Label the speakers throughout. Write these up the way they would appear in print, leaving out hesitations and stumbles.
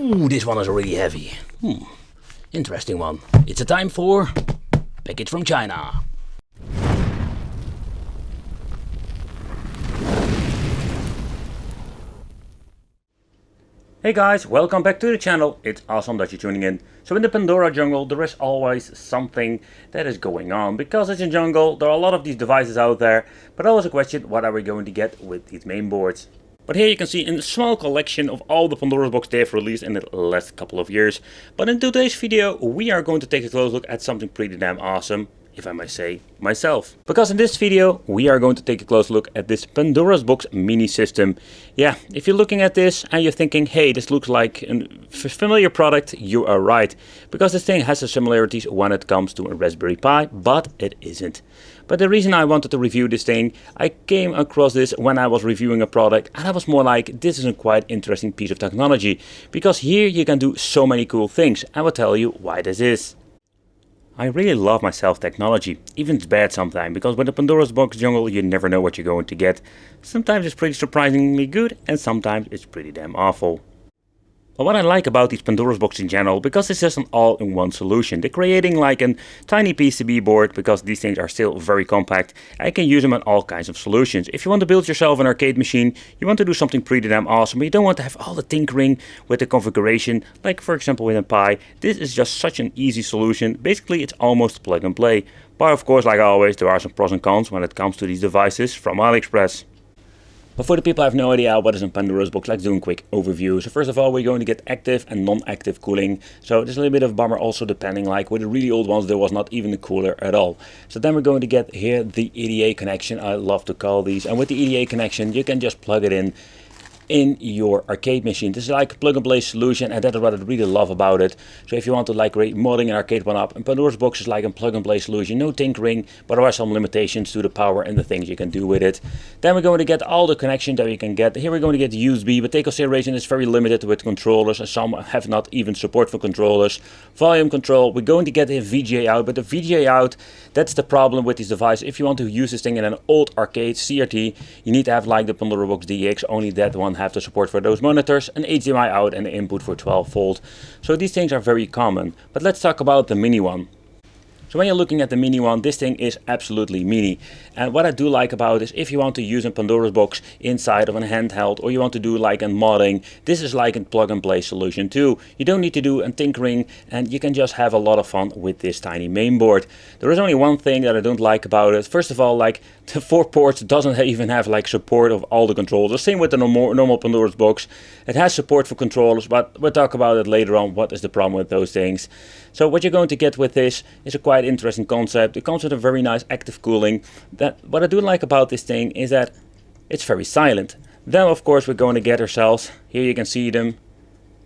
Speaker 1: Ooh, this one is really heavy. Interesting one. It's a time for package from China. Hey guys, welcome back to the channel. It's awesome that you're tuning in. So in the Pandora jungle there is always something that is going on. Because it's a jungle, there are a lot of these devices out there. But always a question, what are we going to get with these main boards? But here you can see a small collection of all the Pandora's box they have released in the last couple of years. But in today's video we are going to take a close look at something pretty damn awesome, if I may say myself. Because in this video we are going to take a close look at this Pandora's box mini system. Yeah, if you're looking at this and you're thinking, hey, this looks like a familiar product, you are right. Because this thing has some similarities when it comes to a Raspberry Pi, but it isn't. But the reason I wanted to review this thing, I came across this when I was reviewing a product and I was more like, this is a quite interesting piece of technology. Because here you can do so many cool things. I will tell you why this is. I really love myself technology, even it's bad sometimes, because with the Pandora's box jungle you never know what you're going to get. Sometimes it's pretty surprisingly good and sometimes it's pretty damn awful. But what I like about these Pandora's box in general, because it's just an all-in-one solution. They're creating like a tiny PCB board, because these things are still very compact. I can use them in all kinds of solutions. If you want to build yourself an arcade machine, you want to do something pretty damn awesome, but you don't want to have all the tinkering with the configuration, like for example with a Pi. This is just such an easy solution. Basically it's almost plug and play. But of course, like always, there are some pros and cons when it comes to these devices from AliExpress. But for the people who have no idea what is in Pandora's box, let's do a quick overview. So first of all, we're going to get active and non-active cooling. So there's a little bit of a bummer also depending, like with the really old ones there was not even a cooler at all. So then we're going to get here the EDA connection, I love to call these. And with the EDA connection you can just plug it in your arcade machine. This is like a plug and play solution, and that's what I really love about it. So if you want to like modding an arcade one up, and Pandora's box is like a plug and play solution, no tinkering, but there are some limitations to the power and the things you can do with it. Then we're going to get all the connections that we can get. Here we're going to get USB, but take consideration it's very limited with controllers, and some have not even support for controllers. Volume control, we're going to get a VGA out, but the VGA out, that's the problem with this device. If you want to use this thing in an old arcade CRT, you need to have like the Pandora box DX, only that one have the support for those monitors, an HDMI out and an input for 12 volt. So these things are very common. But let's talk about the mini one. So when you're looking at the mini one, this thing is absolutely mini. And what I do like about is if you want to use a Pandora's box inside of a handheld, or you want to do like a modding, this is like a plug and play solution too. You don't need to do a tinkering and you can just have a lot of fun with this tiny main board. There is only one thing that I don't like about it. First of all, like the 4 ports doesn't even have like support of all the controllers. The same with the normal Pandora's box. It has support for controllers, but we'll talk about it later on. What is the problem with those things? So what you're going to get with this is a quite interesting concept. It comes with a very nice active cooling. What I do like about this thing is that it's very silent. Then of course we're going to get ourselves, here you can see them,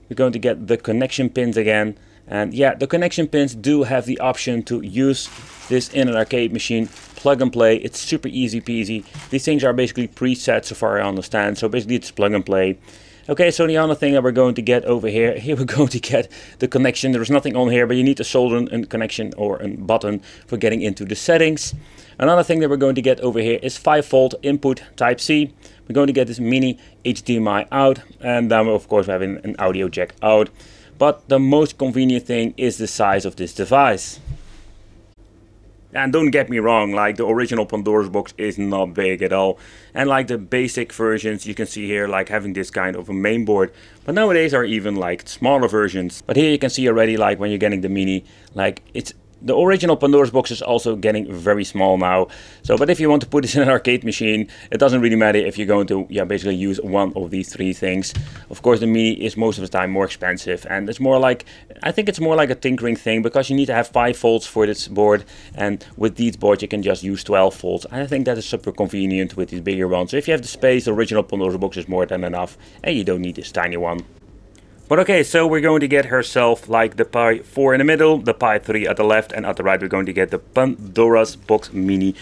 Speaker 1: we're going to get the connection pins again. And yeah, the connection pins do have the option to use this in an arcade machine, plug and play. It's super easy peasy. These things are basically preset so far I understand, so basically it's plug and play. Okay, so the other thing that we're going to get over here, we're going to get the connection. There's nothing on here, but you need to solder a connection or a button for getting into the settings. Another thing that we're going to get over here is 5 volt input type C. We're going to get this mini HDMI out, and then of course we're having an audio jack out. But the most convenient thing is the size of this device. And don't get me wrong, like the original Pandora's box is not big at all. And like the basic versions you can see here, like having this kind of a main board. But nowadays are even like smaller versions. But here you can see already, like when you're getting the mini, like it's the original Pandora's box is also getting very small now. So, but if you want to put this in an arcade machine, it doesn't really matter if you're going to basically use one of these 3 things. Of course, the mini is most of the time more expensive, and it's more like, I think it's more like a tinkering thing, because you need to have 5 volts for this board, and with these boards you can just use 12 volts. I think that is super convenient with these bigger ones. So if you have the space, the original Pandora's box is more than enough, and you don't need this tiny one. But okay, so we're going to get herself like the Pi 4 in the middle, the Pi 3 at the left, and at the right we're going to get the Pandora's box mini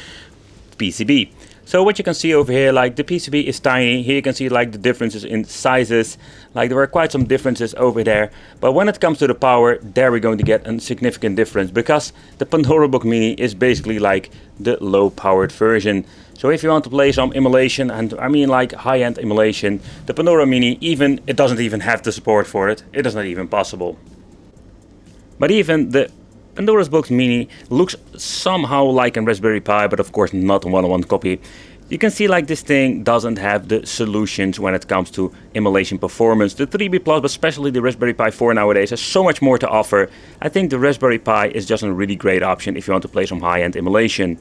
Speaker 1: PCB. So what you can see over here, like the PCB is tiny. Here you can see like the differences in sizes. Like there are quite some differences over there. But when it comes to the power, there we're going to get a significant difference, because the Pandora box mini is basically like the low powered version. So if you want to play some emulation, and I mean like high-end emulation, the Pandora Mini, even it doesn't even have the support for it. It is not even possible. But even the Pandora's Box Mini looks somehow like a Raspberry Pi, but of course not a one-on-one copy. You can see like this thing doesn't have the solutions when it comes to emulation performance. The 3B Plus, but especially the Raspberry Pi 4 nowadays, has so much more to offer. I think the Raspberry Pi is just a really great option if you want to play some high-end emulation.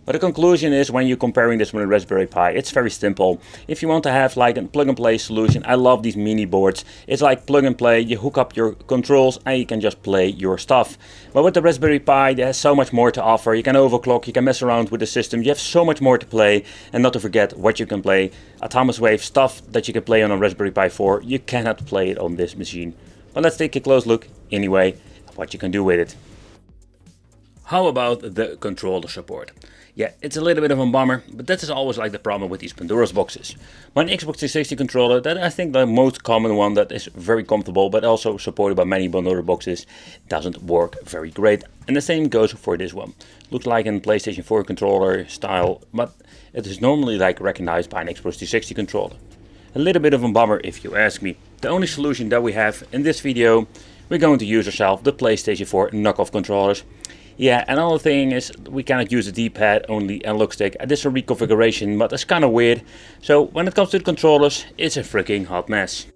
Speaker 1: But the conclusion is, when you're comparing this with a Raspberry Pi, it's very simple. If you want to have like a plug-and-play solution, I love these mini boards. It's like plug and play, you hook up your controls and you can just play your stuff. But with the Raspberry Pi, there's so much more to offer. You can overclock, you can mess around with the system, you have so much more to play. And not to forget what you can play. Atomic Wave stuff that you can play on a Raspberry Pi 4, you cannot play it on this machine. But let's take a close look anyway at what you can do with it. How about the controller support? Yeah, it's a little bit of a bummer, but that is always like the problem with these Pandora's boxes. My Xbox 360 controller, that I think the most common one that is very comfortable, but also supported by many Pandora boxes, doesn't work very great. And the same goes for this one. Looks like a PlayStation 4 controller style, but it is normally like recognized by an Xbox 360 controller. A little bit of a bummer if you ask me. The only solution that we have in this video, we're going to use ourselves the PlayStation 4 knockoff controllers. Yeah, another thing is we cannot use a D-pad, only analog stick. This is a reconfiguration, but it's kind of weird. So when it comes to the controllers, it's a freaking hot mess.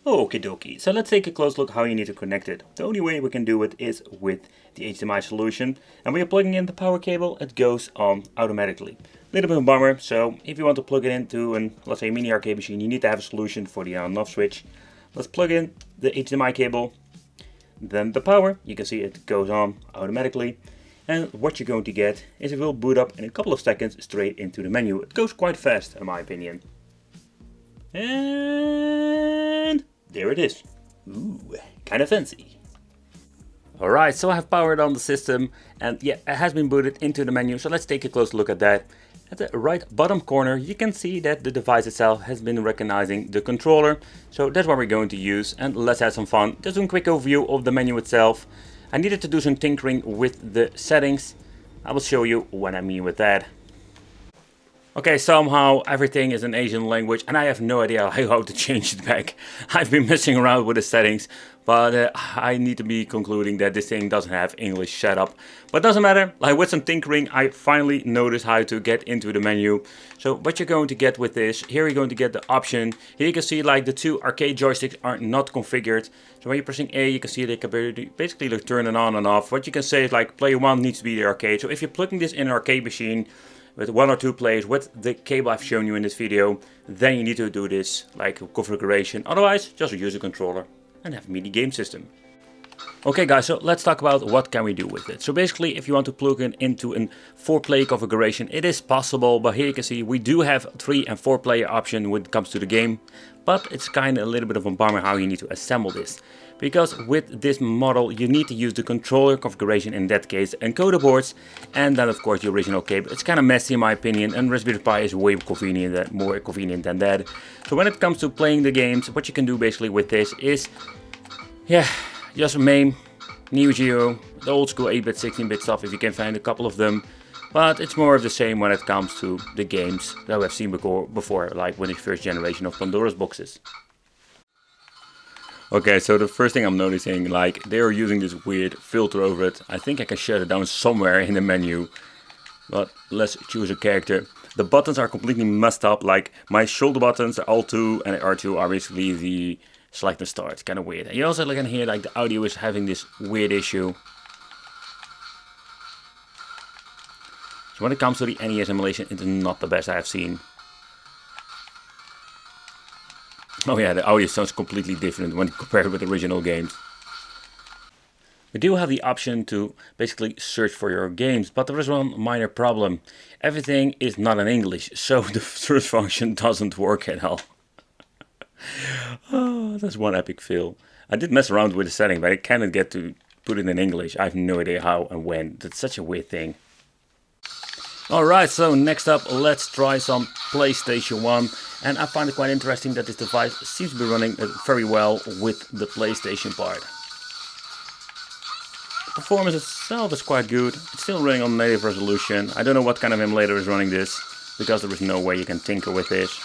Speaker 1: Okie dokie, so let's take a close look how you need to connect it. The only way we can do it is with the HDMI solution. And when you're plugging in the power cable, it goes on automatically. A little bit of a bummer, so if you want to plug it into an, let's say, mini arcade machine, you need to have a solution for the on and off switch. Let's plug in the HDMI cable. Then the power, you can see it goes on automatically. And what you're going to get is it will boot up in a couple of seconds straight into the menu. It goes quite fast in my opinion. And there it is. Ooh, kind of fancy. Alright, so I have powered on the system and yeah, it has been booted into the menu. So let's take a close look at that. At the right bottom corner, you can see that the device itself has been recognizing the controller. So that's what we're going to use, and let's have some fun. Just doing a quick overview of the menu itself. I needed to do some tinkering with the settings. I will show you what I mean with that. Okay, somehow everything is in Asian language and I have no idea how to change it back. I've been messing around with the settings, but I need to be concluding that this thing doesn't have English set up. But doesn't matter, like with some tinkering I finally noticed how to get into the menu. So what you're going to get with this, here you're going to get the option. Here you can see like the two arcade joysticks are not configured. So when you're pressing A, you can see they can basically like turn it on and off. What you can say is like player 1 needs to be the arcade. So if you're plugging this in an arcade machine, with 1 or 2 players with the cable I've shown you in this video, then you need to do this like configuration. Otherwise, just use a controller and have a mini game system. Okay guys, so let's talk about what can we do with it. So basically, if you want to plug it into a 4-player configuration, it is possible, but here you can see we do have 3 and 4 player option when it comes to the game, but it's kind of a little bit of a bummer how you need to assemble this. Because with this model you need to use the controller configuration, in that case encoder boards, and then of course the original cable. It's kind of messy in my opinion, and Raspberry Pi is way more convenient than that. So when it comes to playing the games, what you can do basically with this is, yeah, just MAME, Neo Geo, the old school 8-bit, 16-bit stuff if you can find a couple of them. But it's more of the same when it comes to the games that we've seen before, like with the first generation of Pandora's boxes. Okay, so the first thing I'm noticing, like, they are using this weird filter over it. I think I can shut it down somewhere in the menu. But let's choose a character. The buttons are completely messed up, like my shoulder buttons, the L2 and the R2 are basically the select and start. It's kind of weird. And you also can hear like the audio is having this weird issue. So when it comes to the NES emulation, it's not the best I've seen. Oh yeah, the audio sounds completely different when compared with original games. We do have the option to basically search for your games, but there is one minor problem. Everything is not in English, so the search function doesn't work at all. Oh, that's one epic fail. I did mess around with the setting, but I cannot get to put it in English. I have no idea how and when. That's such a weird thing. Alright, so next up, let's try some PlayStation 1. And I find it quite interesting that this device seems to be running very well with the PlayStation part. The performance itself is quite good. It's still running on native resolution. I don't know what kind of emulator is running this. because there is no way you can tinker with this.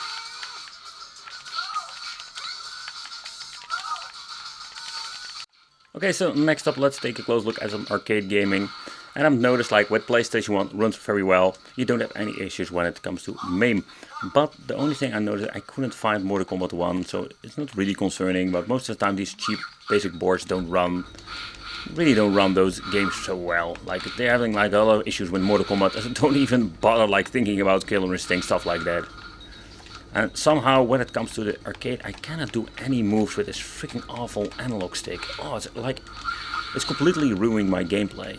Speaker 1: Okay, so next up let's take a close look at some arcade gaming. And I've noticed like with PlayStation 1 runs very well. You don't have any issues when it comes to MAME. But the only thing I noticed, I couldn't find Mortal Kombat 1, so it's not really concerning. But most of the time these cheap basic boards really don't run those games so well. Like they're having like a lot of issues with Mortal Kombat. Don't even bother like thinking about Killer Instinct, stuff like that. And somehow when it comes to the arcade, I cannot do any moves with this freaking awful analog stick. Oh, it's completely ruining my gameplay.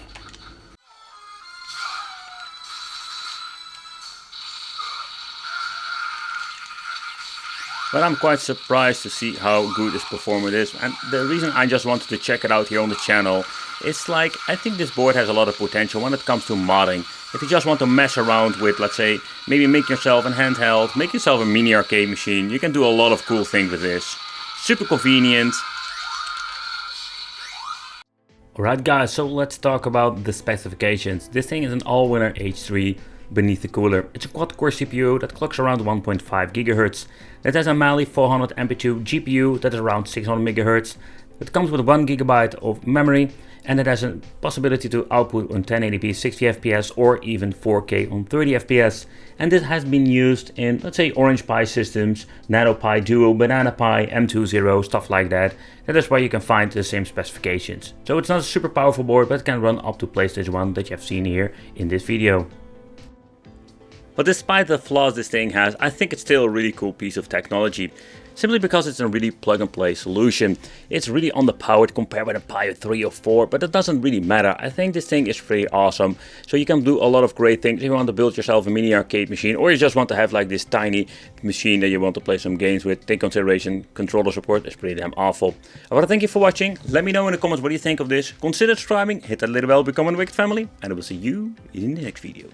Speaker 1: But I'm quite surprised to see how good this performance is, and the reason I just wanted to check it out here on the channel, it's like, I think this board has a lot of potential when it comes to modding. If you just want to mess around with, let's say, maybe make yourself a handheld, make yourself a mini arcade machine, you can do a lot of cool things with this. Super convenient. Alright guys, so let's talk about the specifications. This thing is an all-winner H3 beneath the cooler. It's a quad-core CPU that clocks around 1.5 GHz. It has a Mali 400 MP2 GPU that is around 600 MHz. It comes with 1 GB of memory, and it has a possibility to output on 1080p 60 FPS or even 4K on 30 FPS. And this has been used in, let's say, Orange Pi systems, NanoPi Duo, Banana Pi, M20, stuff like that. That is where you can find the same specifications. So it's not a super powerful board, but it can run up to PlayStation 1 that you have seen here in this video. But despite the flaws this thing has, I think it's still a really cool piece of technology. Simply because it's a really plug and play solution. It's really underpowered compared with a Pi 3 or 4, but it doesn't really matter. I think this thing is pretty awesome. So you can do a lot of great things if you want to build yourself a mini arcade machine, or you just want to have like this tiny machine that you want to play some games with. Take consideration, controller support is pretty damn awful. I want to thank you for watching. Let me know in the comments what you think of this. Consider subscribing, hit that little bell, become a Wicked family, and I will see you in the next video.